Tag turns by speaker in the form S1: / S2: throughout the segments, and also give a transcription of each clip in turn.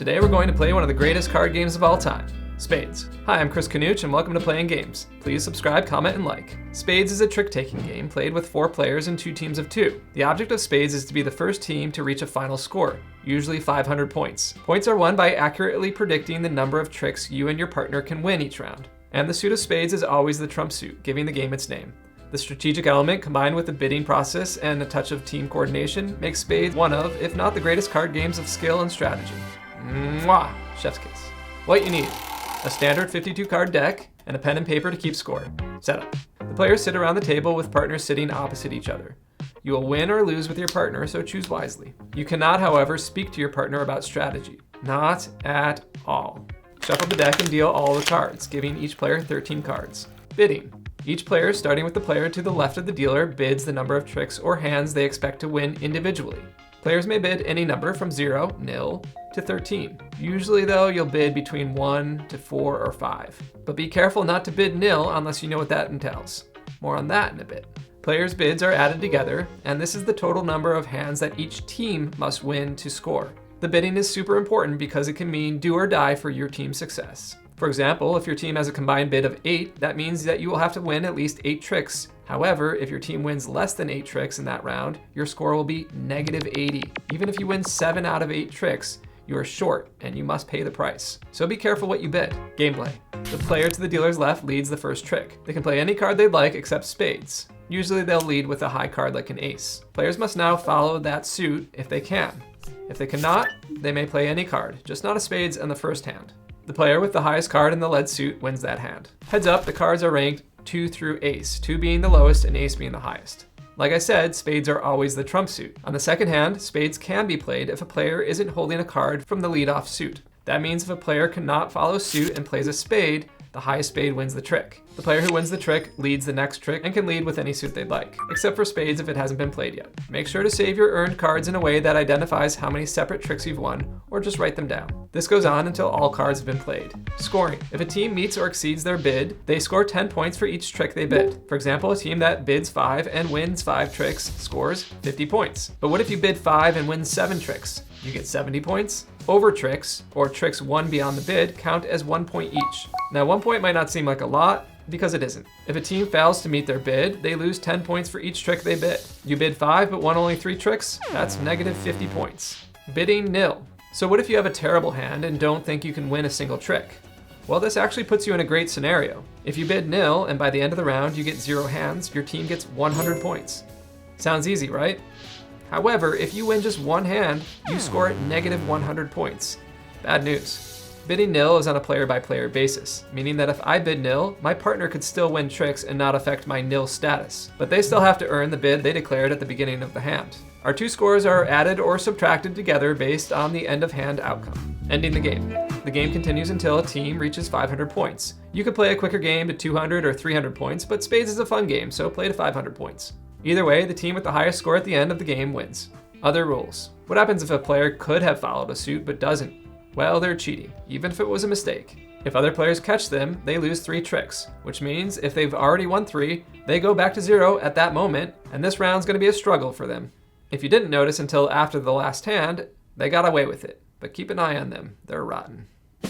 S1: Today we're going to play one of the greatest card games of all time, Spades. Hi, I'm Chris Kanuch and welcome to Playing Games. Please subscribe, comment, and like. Spades is a trick-taking game played with 4 players and 2 teams of 2. The object of Spades is to be the first team to reach a final score, usually 500 points. Points are won by accurately predicting the number of tricks you and your partner can win each round. And the suit of Spades is always the trump suit, giving the game its name. The strategic element, combined with the bidding process and a touch of team coordination, makes Spades one of, if not the greatest card games of skill and strategy. Mwah! Chef's kiss. What you need: a standard 52 card deck and a pen and paper to keep score. Setup: the players sit around the table with partners sitting opposite each other. You will win or lose with your partner, so choose wisely. You cannot, however, speak to your partner about strategy. Not at all. Shuffle the deck and deal all the cards, giving each player 13 cards. Bidding: each player, starting with the player to the left of the dealer, bids the number of tricks or hands they expect to win individually. Players may bid any number from 0, nil, to 13. Usually though, you'll bid between 1 to 4 or 5. But be careful not to bid nil unless you know what that entails. More on that in a bit. Players' bids are added together, and this is the total number of hands that each team must win to score. The bidding is super important because it can mean do or die for your team's success. For example, if your team has a combined bid of 8, that means that you will have to win at least 8 tricks. However, if your team wins less than 8 tricks in that round, your score will be -80. Even if you win 7 out of 8 tricks, you are short and you must pay the price. So be careful what you bid. Gameplay: the player to the dealer's left leads the first trick. They can play any card they'd like except spades. Usually they'll lead with a high card like an ace. Players must now follow that suit if they can. If they cannot, they may play any card, just not a spades in the first hand. The player with the highest card in the led suit wins that hand. Heads up, the cards are ranked 2 through ace, 2 being the lowest and ace being the highest. Like I said, spades are always the trump suit. On the second hand, spades can be played if a player isn't holding a card from the lead-off suit. That means if a player cannot follow suit and plays a spade, the highest spade wins the trick. The player who wins the trick leads the next trick and can lead with any suit they'd like, except for spades if it hasn't been played yet. Make sure to save your earned cards in a way that identifies how many separate tricks you've won, or just write them down. This goes on until all cards have been played. Scoring: if a team meets or exceeds their bid, they score 10 points for each trick they bid. For example, a team that bids 5 and wins 5 tricks scores 50 points. But what if you bid 5 and win 7 tricks? You get 70 points. Over tricks, or tricks won beyond the bid, count as 1 point each. Now 1 point might not seem like a lot, because it isn't. If a team fails to meet their bid, they lose 10 points for each trick they bid. You bid 5 but won only 3 tricks? That's -50 points. Bidding nil. So what if you have a terrible hand and don't think you can win a single trick? Well, this actually puts you in a great scenario. If you bid nil and by the end of the round you get 0 hands, your team gets 100 points. Sounds easy, right? However, if you win just 1 hand, you score at -100 points. Bad news. Bidding nil is on a player-by-player basis, meaning that if I bid nil, my partner could still win tricks and not affect my nil status. But they still have to earn the bid they declared at the beginning of the hand. Our 2 scores are added or subtracted together based on the end of hand outcome. Ending the game. The game continues until a team reaches 500 points. You could play a quicker game to 200 or 300 points, but Spades is a fun game, so play to 500 points. Either way, the team with the highest score at the end of the game wins. Other rules. What happens if a player could have followed a suit but doesn't? Well, they're cheating, even if it was a mistake. If other players catch them, they lose 3 tricks, which means if they've already won 3, they go back to 0 at that moment, and this round's gonna be a struggle for them. If you didn't notice until after the last hand, they got away with it, but keep an eye on them, they're rotten.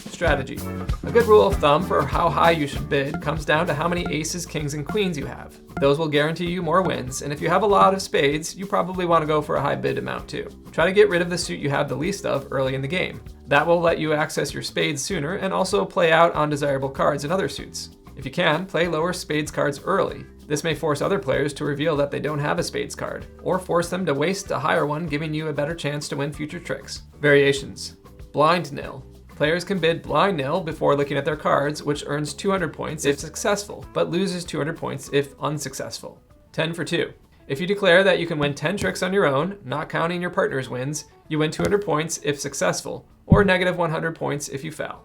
S1: Strategy. A good rule of thumb for how high you should bid comes down to how many aces, kings, and queens you have. Those will guarantee you more wins, and if you have a lot of spades, you probably want to go for a high bid amount too. Try to get rid of the suit you have the least of early in the game. That will let you access your spades sooner and also play out undesirable cards in other suits. If you can, play lower spades cards early. This may force other players to reveal that they don't have a spades card, or force them to waste a higher one, giving you a better chance to win future tricks. Variations. Blind nil. Players can bid blind nil before looking at their cards, which earns 200 points if successful, but loses 200 points if unsuccessful. 10 for 2. If you declare that you can win 10 tricks on your own, not counting your partner's wins, you win 200 points if successful, or -100 points if you fail,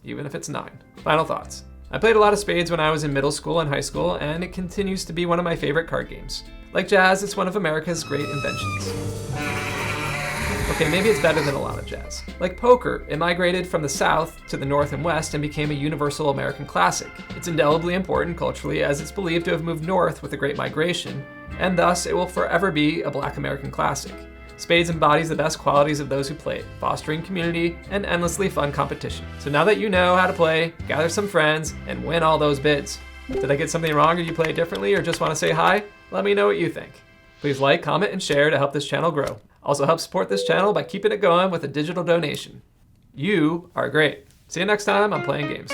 S1: even if it's 9. Final thoughts. I played a lot of spades when I was in middle school and high school, and it continues to be one of my favorite card games. Like jazz, it's one of America's great inventions. Okay, maybe it's better than a lot of jazz. Like poker, it migrated from the South to the North and West and became a universal American classic. It's indelibly important culturally as it's believed to have moved north with the Great Migration, and thus it will forever be a Black American classic. Spades embodies the best qualities of those who play it, fostering community and endlessly fun competition. So now that you know how to play, gather some friends, and win all those bids. Did I get something wrong or you play it differently or just want to say hi? Let me know what you think. Please like, comment, and share to help this channel grow. Also help support this channel by keeping it going with a digital donation. You are great. See you next time on Playing Games.